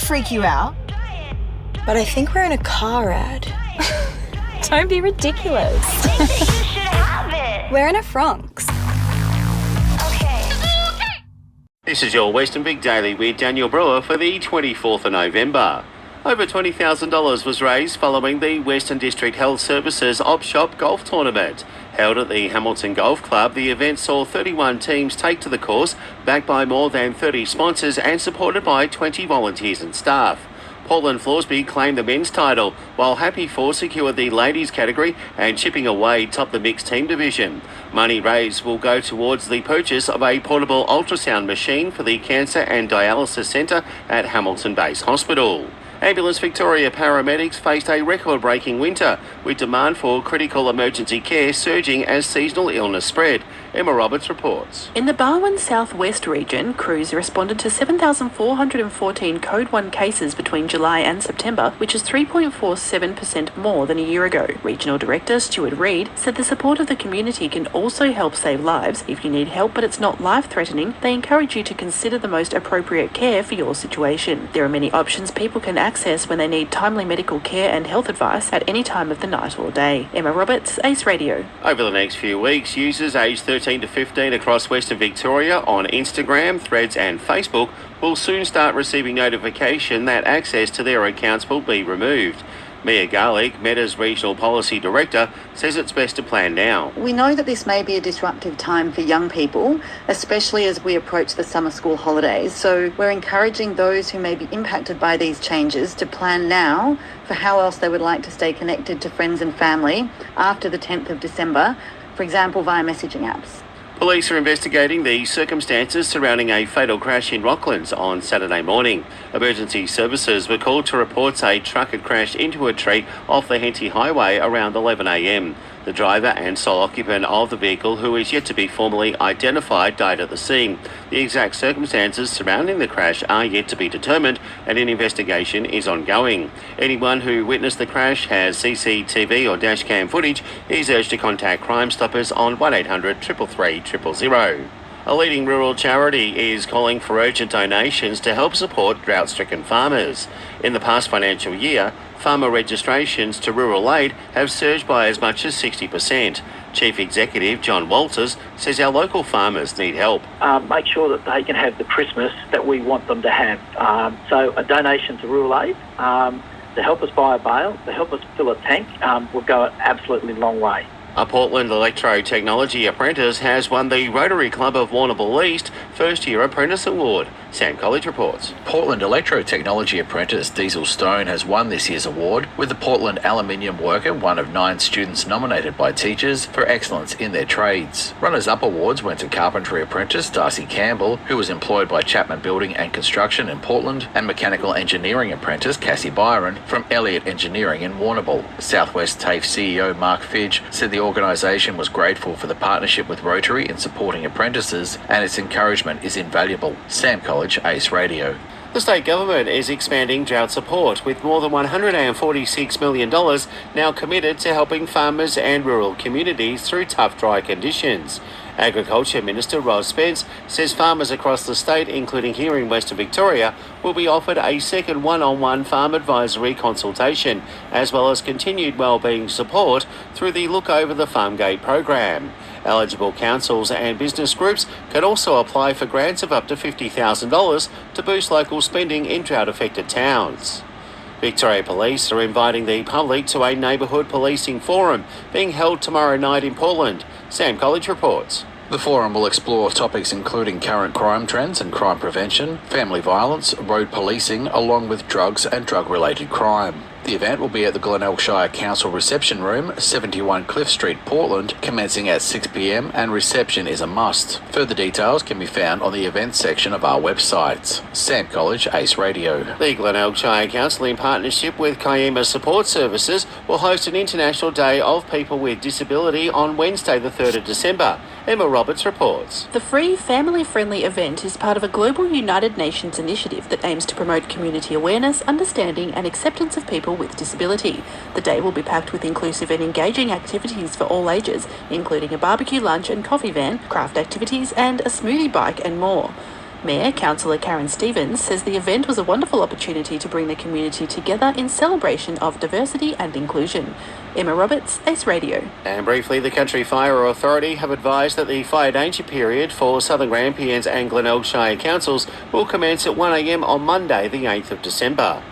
freak you out. But I think we're in a car ad. Don't be ridiculous. I think that you should have it. We're in a Franks. Okay. This is your Western Big Daily with Daniel Brewer for the 24th of November. Over $20,000 was raised following the Western District Health Services Op Shop Golf Tournament. Held at the Hamilton Golf Club, the event saw 31 teams take to the course, backed by more than 30 sponsors and supported by 20 volunteers and staff. Portland Florsby claimed the men's title, while Happy Four secured the ladies category and Chipping Away topped the mixed team division. Money raised will go towards the purchase of a portable ultrasound machine for the Cancer and Dialysis Centre at Hamilton Base Hospital. Ambulance Victoria paramedics faced a record-breaking winter, with demand for critical emergency care surging as seasonal illness spread. Emma Roberts reports. In the Barwon Southwest region, crews responded to 7,414 Code 1 cases between July and September, which is 3.47% more than a year ago. Regional Director Stuart Reid said the support of the community can also help save lives. If you need help but it's not life-threatening, they encourage you to consider the most appropriate care for your situation. There are many options people can access when they need timely medical care and health advice at any time of the night or day. Emma Roberts, Ace Radio. Over the next few weeks, users aged 13 to 15 across Western Victoria on Instagram, Threads and Facebook will soon start receiving notification that access to their accounts will be removed. Mia Garlick, Meta's Regional Policy Director, says it's best to plan now. We know that this may be a disruptive time for young people, especially as we approach the summer school holidays. So we're encouraging those who may be impacted by these changes to plan now for how else they would like to stay connected to friends and family after the 10th of December, for example, via messaging apps. Police are investigating the circumstances surrounding a fatal crash in Rocklands on Saturday morning. Emergency services were called to reports a truck had crashed into a tree off the Henty Highway around 11 a.m. The driver and sole occupant of the vehicle, who is yet to be formally identified, died at the scene. The exact circumstances surrounding the crash are yet to be determined and an investigation is ongoing. Anyone who witnessed the crash, has CCTV or dashcam footage, is urged to contact Crime Stoppers on 1800 333 000. A leading rural charity is calling for urgent donations to help support drought-stricken farmers. In the past financial year, farmer registrations to rural aid have surged by as much as 60%. Chief Executive John Walters says our local farmers need help. Make sure that they can have the Christmas that we want them to have. So a donation to rural aid to help us buy a bale, to help us fill a tank, will go an absolutely long way. A Portland Electro-Technology apprentice has won the Rotary Club of Warrnambool East First Year Apprentice Award. Sam College reports. Portland Electro-Technology apprentice Diesel Stone has won this year's award, with the Portland aluminium worker one of 9 students nominated by teachers for excellence in their trades. Runners-up awards went to carpentry apprentice Darcy Campbell, who was employed by Chapman Building and Construction in Portland, and mechanical engineering apprentice Cassie Byron from Elliott Engineering in Warrnambool. Southwest TAFE CEO Mark Fidge said the organisation was grateful for the partnership with Rotary in supporting apprentices, and its encouragement is invaluable. Sam College, Ace Radio. The state government is expanding drought support, with more than $146 million now committed to helping farmers and rural communities through tough dry conditions. Agriculture Minister Ross Spence says farmers across the state, including here in Western Victoria, will be offered a second one-on-one farm advisory consultation, as well as continued wellbeing support through the Look Over the Farm Gate program. Eligible councils and business groups can also apply for grants of up to $50,000 to boost local spending in drought-affected towns. Victoria Police are inviting the public to a neighbourhood policing forum being held tomorrow night in Portland. Sam College reports. The forum will explore topics including current crime trends and crime prevention, family violence, road policing, along with drugs and drug-related crime. The event will be at the Glenelg Shire Council Reception Room, 71 Cliff Street, Portland, commencing at 6 p.m, and reception is a must. Further details can be found on the events section of our website. Sam College, Ace Radio. The Glenelg Shire Council, in partnership with Kiama Support Services, will host an International Day of People with Disability on Wednesday the 3rd of December. Emma Roberts reports. The free, family-friendly event is part of a global United Nations initiative that aims to promote community awareness, understanding and acceptance of people with disability. The day will be packed with inclusive and engaging activities for all ages, including a barbecue lunch and coffee van, craft activities and a smoothie bike and more. Mayor Councillor Karen Stevens says the event was a wonderful opportunity to bring the community together in celebration of diversity and inclusion. Emma Roberts, Ace Radio. And briefly, the Country Fire Authority have advised that the fire danger period for Southern Grampians and Glenelg Shire councils will commence at 1 a.m. on Monday, the 8th of December.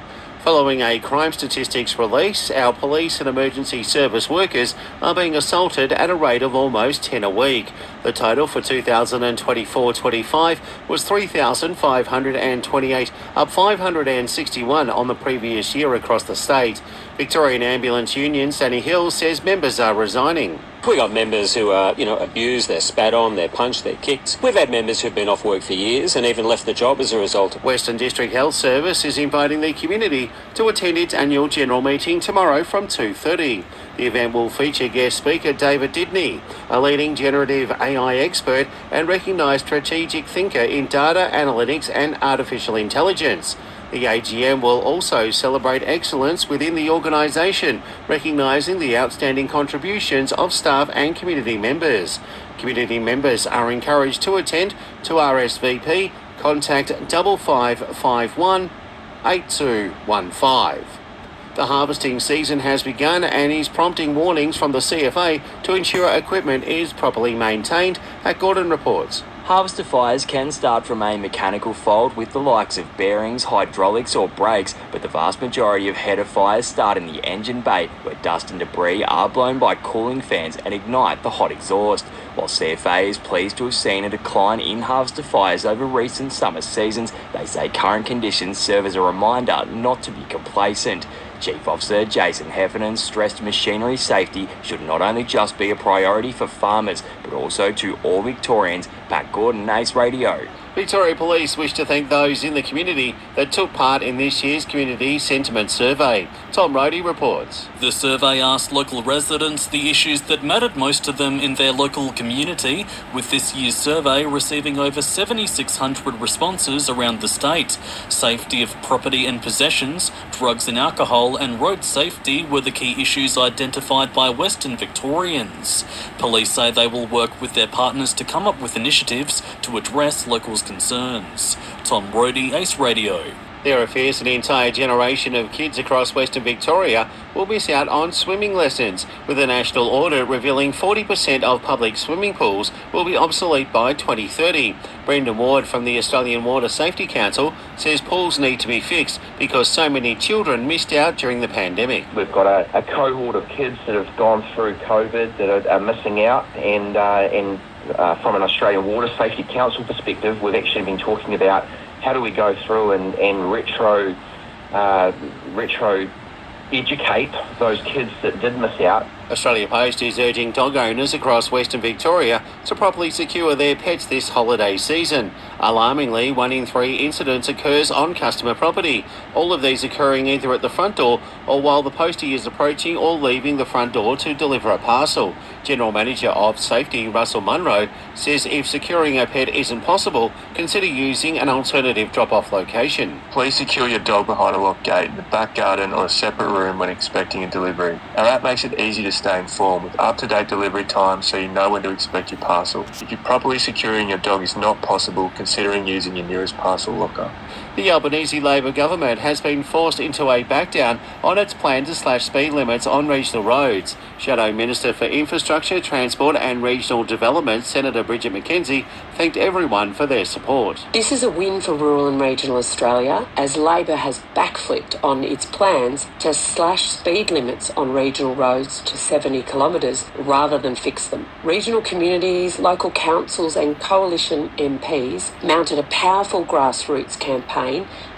Following a crime statistics release, our police and emergency service workers are being assaulted at a rate of almost 10 a week. The total for 2024-25 was 3,528, up 561 on the previous year across the state. Victorian Ambulance Union Sandy Hill says members are resigning. We got members who are, abused, they're spat on, they're punched, they're kicked. We've had members who've been off work for years and even left the job as a result. Western District Health Service is inviting the community to attend its annual general meeting tomorrow from 2:30. The event will feature guest speaker David Didney, a leading generative AI expert and recognised strategic thinker in data analytics and artificial intelligence. The AGM will also celebrate excellence within the organisation, recognising the outstanding contributions of staff and community members. Community members are encouraged to attend. To RSVP, contact 5551 8215. The harvesting season has begun and is prompting warnings from the CFA to ensure equipment is properly maintained. Gordon reports. Harvester fires can start from a mechanical fault with the likes of bearings, hydraulics or brakes, but the vast majority of header fires start in the engine bay, where dust and debris are blown by cooling fans and ignite the hot exhaust. While CFA is pleased to have seen a decline in harvester fires over recent summer seasons, they say current conditions serve as a reminder not to be complacent. Chief Officer Jason Heffernan stressed machinery safety should not only just be a priority for farmers, but also to all Victorians. Pat Gordon, Ace Radio. Victoria Police wish to thank those in the community that took part in this year's Community Sentiment Survey. Tom Rohde reports. The survey asked local residents the issues that mattered most to them in their local community, with this year's survey receiving over 7,600 responses around the state. Safety of property and possessions, drugs and alcohol, and road safety were the key issues identified by Western Victorians. Police say they will work with their partners to come up with initiatives to address locals' concerns. Tom Rohde, Ace Radio. There are fears an entire generation of kids across Western Victoria will miss out on swimming lessons, with a national audit revealing 40% of public swimming pools will be obsolete by 2030. Brendan Ward from the Australian Water Safety Council says pools need to be fixed because so many children missed out during the pandemic. We've got a cohort of kids that have gone through COVID that are missing out, and from an Australian Water Safety Council perspective, we've actually been talking about how do we go through and retro educate those kids that did miss out. Australia Post is urging dog owners across Western Victoria to properly secure their pets this holiday season. Alarmingly, 1 in 3 incidents occurs on customer property, all of these occurring either at the front door or while the postie is approaching or leaving the front door to deliver a parcel. General Manager of Safety Russell Munro says if securing a pet isn't possible, consider using an alternative drop-off location. Please secure your dog behind a locked gate, in the back garden or a separate room when expecting a delivery. Our app makes it easy to stay informed with up-to-date delivery times so you know when to expect your parcel. If you're properly securing your dog is not possible, considering using your nearest parcel locker. The Albanese Labor government has been forced into a backdown on its plan to slash speed limits on regional roads. Shadow Minister for Infrastructure, Transport and Regional Development, Senator Bridget McKenzie, thanked everyone for their support. This is a win for rural and regional Australia, as Labor has backflipped on its plans to slash speed limits on regional roads to 70 kilometres rather than fix them. Regional communities, local councils and coalition MPs mounted a powerful grassroots campaign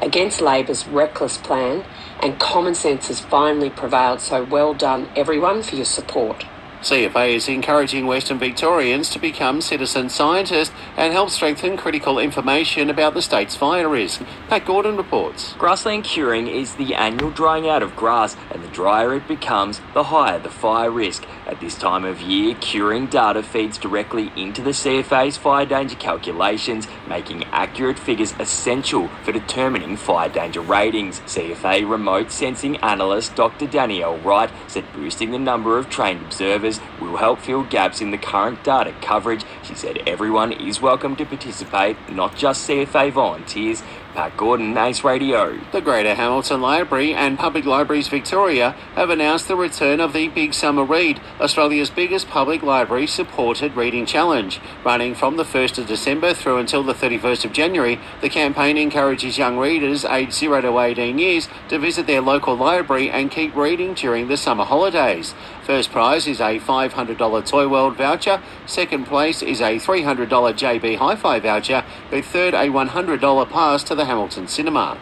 against Labor's reckless plan, and common sense has finally prevailed, so well done everyone for your support. CFA is encouraging Western Victorians to become citizen scientists and help strengthen critical information about the state's fire risk. Pat Gordon reports. Grassland curing is the annual drying out of grass, and the drier it becomes, the higher the fire risk. At this time of year, curing data feeds directly into the CFA's fire danger calculations, making accurate figures essential for determining fire danger ratings. CFA remote sensing analyst Dr. Danielle Wright said boosting the number of trained observers service will help fill gaps in the current data coverage. She said everyone is welcome to participate, not just CFA volunteers. Pat Gordon, Ace Radio. The Greater Hamilton Library and Public Libraries Victoria have announced the return of the Big Summer Read, Australia's biggest public library supported reading challenge. Running from the 1st of December through until the 31st of January, the campaign encourages young readers aged 0 to 18 years to visit their local library and keep reading during the summer holidays. First prize is a $500 Toy World voucher. Second place is a $300 JB Hi-Fi voucher, with third a $100 pass to the Hamilton Cinema.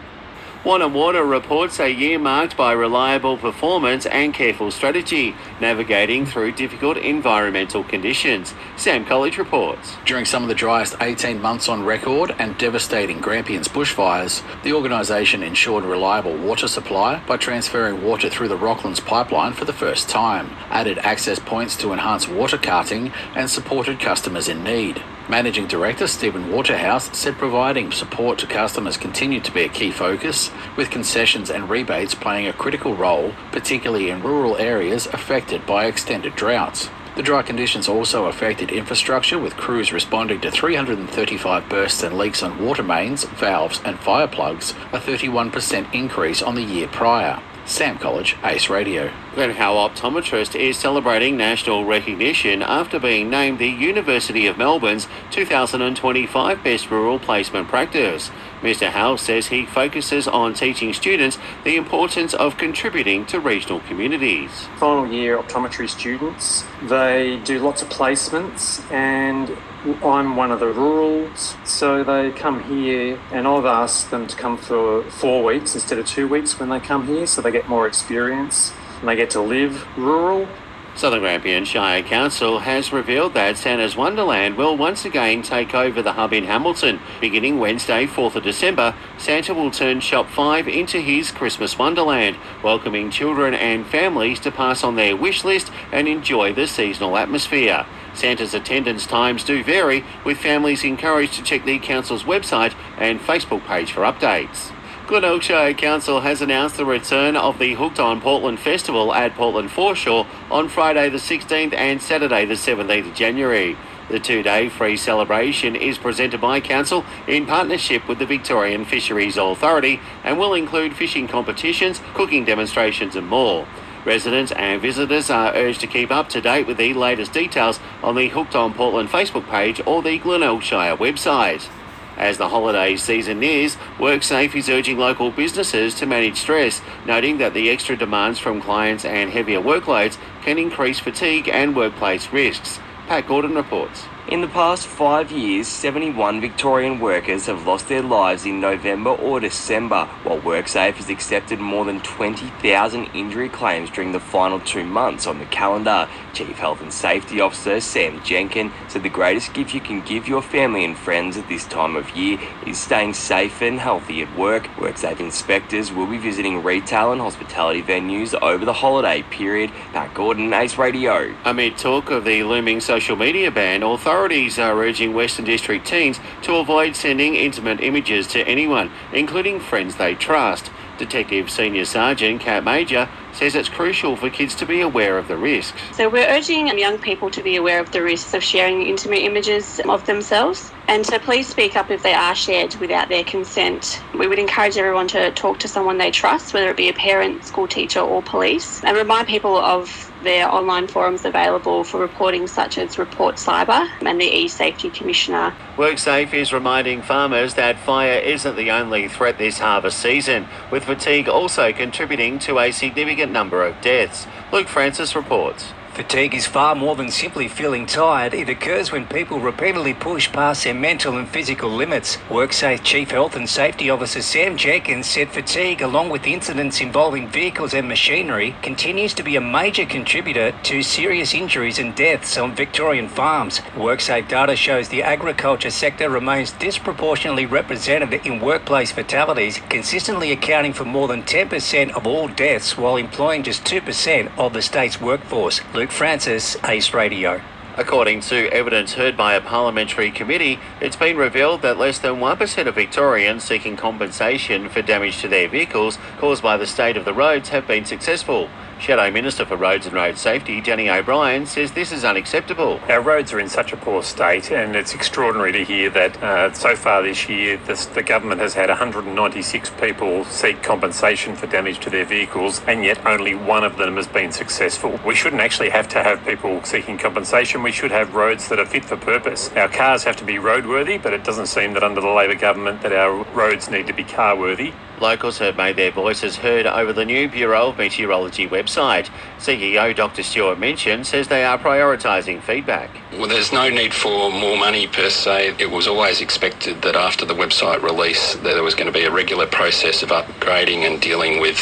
Water reports a year marked by reliable performance and careful strategy, navigating through difficult environmental conditions. Sam College reports. During some of the driest 18 months on record and devastating Grampians bushfires, the organisation ensured reliable water supply by transferring water through the Rocklands pipeline for the first time, added access points to enhance water carting and supported customers in need. Managing Director Stephen Waterhouse said providing support to customers continued to be a key focus, with concessions and rebates playing a critical role, particularly in rural areas affected by extended droughts. The dry conditions also affected infrastructure, with crews responding to 335 bursts and leaks on water mains, valves and fire plugs, a 31% increase on the year prior. Sam College, Ace Radio. Glenhow Optometrist is celebrating national recognition after being named the University of Melbourne's 2025 Best Rural Placement Practice. Mr. Howe says he focuses on teaching students the importance of contributing to regional communities. Final year optometry students, they do lots of placements, and I'm one of the rurals, so they come here, and I've asked them to come for 4 weeks instead of 2 weeks when they come here, so they get more experience and they get to live rural. Southern Grampian Shire Council has revealed that Santa's Wonderland will once again take over the hub in Hamilton. Beginning Wednesday, 4th of December, Santa will turn Shop 5 into his Christmas Wonderland, welcoming children and families to pass on their wish list and enjoy the seasonal atmosphere. Santa's attendance times do vary, with families encouraged to check the council's website and Facebook page for updates. Glenelg Shire Council has announced the return of the Hooked on Portland Festival at Portland Foreshore on Friday the 16th and Saturday the 17th of January. The 2-day free celebration is presented by Council in partnership with the Victorian Fisheries Authority and will include fishing competitions, cooking demonstrations and more. Residents and visitors are urged to keep up to date with the latest details on the Hooked on Portland Facebook page or the Glenelg Shire website. As the holiday season nears, WorkSafe is urging local businesses to manage stress, noting that the extra demands from clients and heavier workloads can increase fatigue and workplace risks. Pat Gordon reports. In the past 5 years, 71 Victorian workers have lost their lives in November or December, while WorkSafe has accepted more than 20,000 injury claims during the final 2 months on the calendar. Chief Health and Safety Officer Sam Jenkin said the greatest gift you can give your family and friends at this time of year is staying safe and healthy at work. WorkSafe inspectors will be visiting retail and hospitality venues over the holiday period. Pat Gordon, Ace Radio. Amid talk of the looming social media ban, authorities are urging Western District teens to avoid sending intimate images to anyone, including friends they trust. Detective Senior Sergeant Kat Major says it's crucial for kids to be aware of the risks. So we're urging young people to be aware of the risks of sharing intimate images of themselves, and so please speak up if they are shared without their consent. We would encourage everyone to talk to someone they trust, whether it be a parent, school teacher or police, and remind people of their online forums available for reporting, such as Report Cyber and the E-Safety Commissioner. WorkSafe is reminding farmers that fire isn't the only threat this harvest season, with fatigue also contributing to a significant number of deaths. Luke Francis reports. Fatigue is far more than simply feeling tired. It occurs when people repeatedly push past their mental and physical limits. WorkSafe Chief Health and Safety Officer Sam Jenkins said fatigue, along with incidents involving vehicles and machinery, continues to be a major contributor to serious injuries and deaths on Victorian farms. WorkSafe data shows the agriculture sector remains disproportionately represented in workplace fatalities, consistently accounting for more than 10% of all deaths while employing just 2% of the state's workforce. Luke Francis, Ace Radio. According to evidence heard by a parliamentary committee, it's been revealed that less than 1% of Victorians seeking compensation for damage to their vehicles caused by the state of the roads have been successful. Shadow Minister for Roads and Road Safety, Danny O'Brien, says this is unacceptable. Our roads are in such a poor state, and it's extraordinary to hear that so far this year the government has had 196 people seek compensation for damage to their vehicles, and yet only one of them has been successful. We shouldn't actually have to have people seeking compensation. We should have roads that are fit for purpose. Our cars have to be roadworthy, but it doesn't seem that under the Labor government that our roads need to be car-worthy. Locals have made their voices heard over the new Bureau of Meteorology website. CEO Dr Stuart Minchin says they are prioritising feedback. Well, there's no need for more money per se. It was always expected that after the website release that there was going to be a regular process of upgrading and dealing with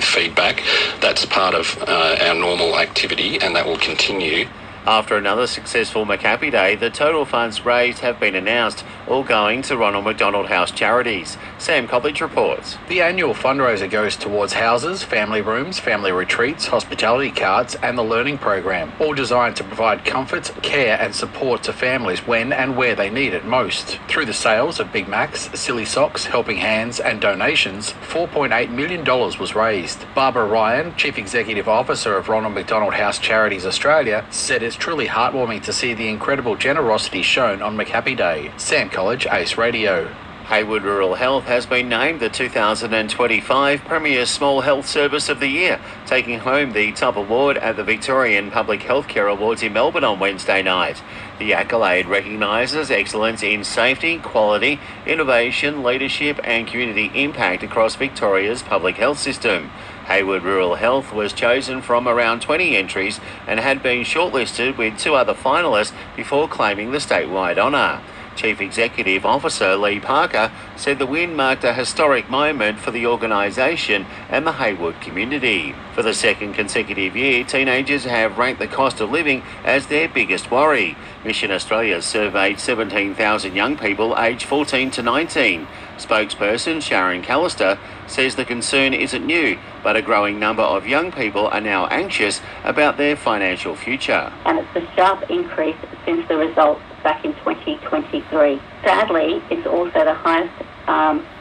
feedback. That's part of our normal activity, and that will continue. After another successful Macappy Day, the total funds raised have been announced, all going to Ronald McDonald House charities. Sam Coppledge reports. The annual fundraiser goes towards houses, family rooms, family retreats, hospitality cards and the learning program, all designed to provide comfort, care and support to families when and where they need it most. Through the sales of Big Macs, Silly Socks, Helping Hands and donations, $4.8 million was raised. Barbara Ryan, Chief Executive Officer of Ronald McDonald House Charities Australia, said it's truly heartwarming to see the incredible generosity shown on Macappy Day. Sam College, Ace Radio. Haywood Rural Health has been named the 2025 Premier Small Health Service of the Year, taking home the top award at the Victorian Public Healthcare Awards in Melbourne on Wednesday night. The accolade recognises excellence in safety, quality, innovation, leadership and community impact across Victoria's public health system. Haywood Rural Health was chosen from around 20 entries and had been shortlisted with 2 other finalists before claiming the statewide honour. Chief Executive Officer Lee Parker said the win marked a historic moment for the organisation and the Haywood community. For the second consecutive year, teenagers have ranked the cost of living as their biggest worry. Mission Australia surveyed 17,000 young people aged 14 to 19. Spokesperson Sharon Callister says the concern isn't new, but a growing number of young people are now anxious about their financial future. And it's a sharp increase since the results back in 2023. Sadly, it's also the highest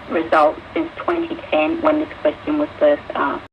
result since 2010 when this question was first asked.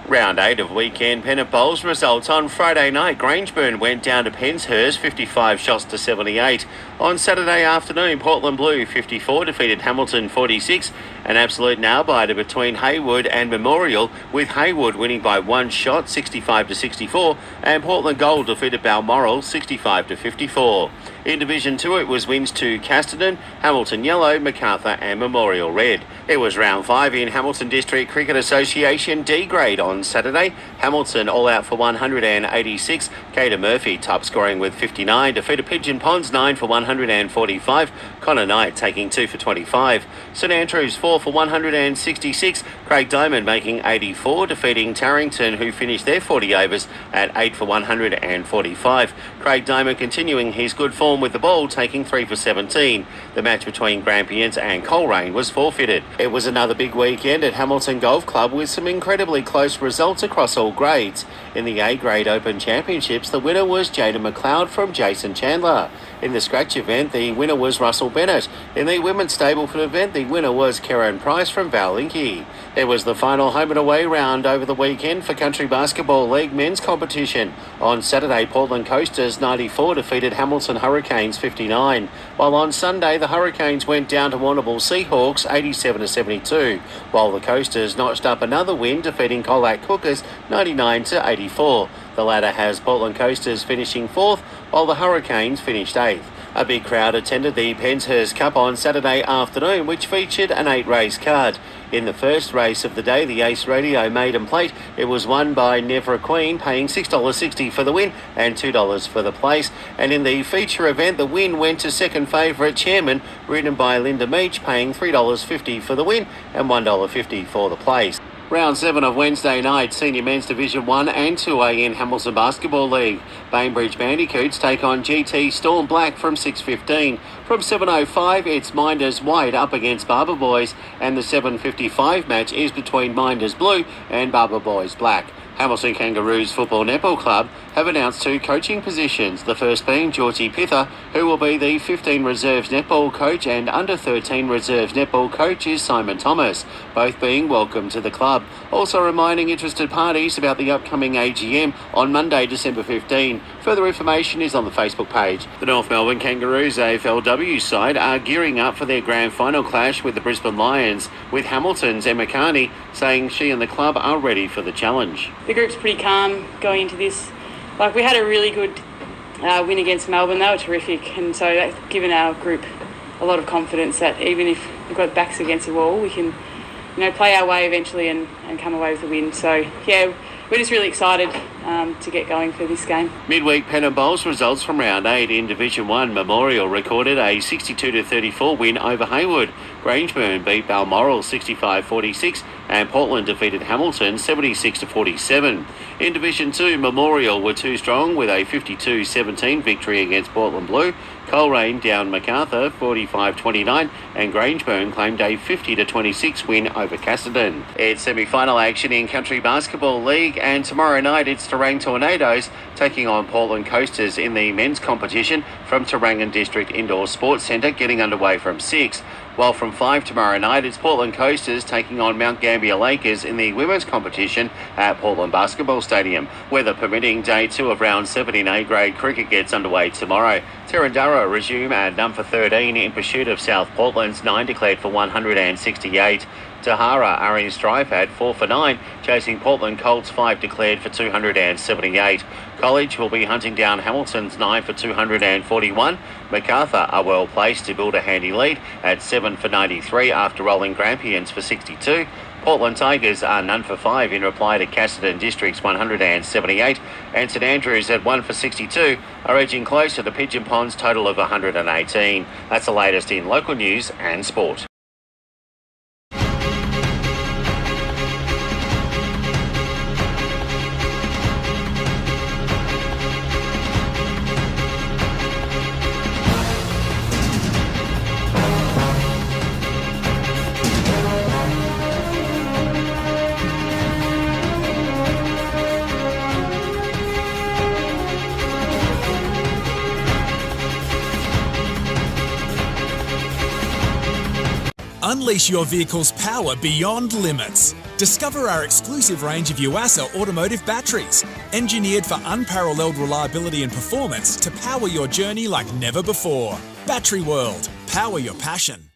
Round 8 of weekend Pennant Bowls results on Friday night. Grangeburn went down to Penshurst 55 shots to 78. On Saturday afternoon, Portland Blue 54 defeated Hamilton 46. An absolute nail-biter between Haywood and Memorial, with Haywood winning by 1 shot 65 to 64 and Portland Gold defeated Balmoral 65 to 54. In Division 2 it was wins to Casterton, Hamilton Yellow, Macarthur and Memorial Red. It was round 5 in Hamilton District Cricket Association D grade on Saturday. Hamilton all out for 186. Cater Murphy top scoring with 59. Defeated Pigeon Ponds 9 for 145. Connor Knight taking 2 for 25. St Andrews 4 for 166. Craig Diamond making 84, defeating Tarrington, who finished their 40 overs at 8 for 145. Craig Diamond continuing his good form with the ball, taking 3 for 17. The match between Grampians and Coleraine was forfeited. It was another big weekend at Hamilton Golf Club with some incredibly close results across all grades. In the A grade Open Championships, the winner was Jada McLeod from Jason Chandler. In the scratch event, the winner was Russell Bennett. In the women's Stableford event, the winner was Karen Price from Valinki. It was the final home and away round over the weekend for Country Basketball League men's competition. On Saturday, Portland Coasters 94 defeated Hamilton Hurricanes 59, while on Sunday the Hurricanes went down to Warrnambool Seahawks 87 to 72, while the Coasters notched up another win, defeating Colac Cookers 99 to 84. The latter has Portland Coasters finishing 4th, while the Hurricanes finished 8th. A big crowd attended the Penshurst Cup on Saturday afternoon, which featured an 8-race card. In the first race of the day, the Ace Radio Maiden Plate, it was won by Never Queen, paying $6.60 for the win and $2 for the place. And in the feature event, the win went to second favourite Chairman, ridden by Linda Meach, paying $3.50 for the win and $1.50 for the place. Round 7 of Wednesday night, Senior Men's Division 1 and 2A in Hamilton Basketball League. Bainbridge Bandicoots take on GT Storm Black from 6:15. From 7:05, it's Minders White up against Barber Boys, and the 7:55 match is between Minders Blue and Barber Boys Black. Hamilton Kangaroos Football Netball Club have announced 2 coaching positions, the first being Georgie Pither, who will be the 15 reserves netball coach, and under 13 reserves netball coach is Simon Thomas, both being welcome to the club. Also reminding interested parties about the upcoming AGM on Monday, December 15. Further information is on the Facebook page. The North Melbourne Kangaroos AFLW side are gearing up for their grand final clash with the Brisbane Lions, with Hamilton's Emma Carney saying she and the club are ready for the challenge. The group's pretty calm going into this. Like, we had a really good win against Melbourne. They were terrific, and so that's given our group a lot of confidence that even if we've got backs against the wall, we can, play our way eventually and come away with a win. So yeah, we're just really excited to get going for this game. Midweek Pen and Bowls results from round 8 in Division 1. Memorial recorded a 62-34 win over Hayward. Grangeburn beat Balmoral 65-46 and Portland defeated Hamilton 76-47. In Division 2, Memorial were too strong with a 52-17 victory against Portland Blue. Coleraine downed Macarthur 45-29 and Grangeburn claimed a 50-26 win over Cassidy. It's semi-final action in Country Basketball League, and tomorrow night it's Terang Tornadoes taking on Portland Coasters in the men's competition from Tarangan District Indoor Sports Centre, getting underway from 6. While from 5 tomorrow night, it's Portland Coasters taking on Mount Gambier Lakers in the women's competition at Portland Basketball Stadium. Weather permitting, day 2 of round 7 in A-grade cricket gets underway tomorrow. Terrandurra resume at number 13 in pursuit of South Portland's 9 declared for 168. Tahara are in strife at 4 for 9, chasing Portland Colts 5 declared for 278. College will be hunting down Hamilton's 9 for 241. Macarthur are well placed to build a handy lead at 7 for 93 after rolling Grampians for 62. Portland Tigers are none for 5 in reply to Cassidy District's 178, and St Andrews at 1 for 62 are edging close to the Pigeon Ponds total of 118. That's the latest in local news and sport. Unleash your vehicle's power beyond limits. Discover our exclusive range of Yuasa automotive batteries, engineered for unparalleled reliability and performance to power your journey like never before. Battery World, power your passion.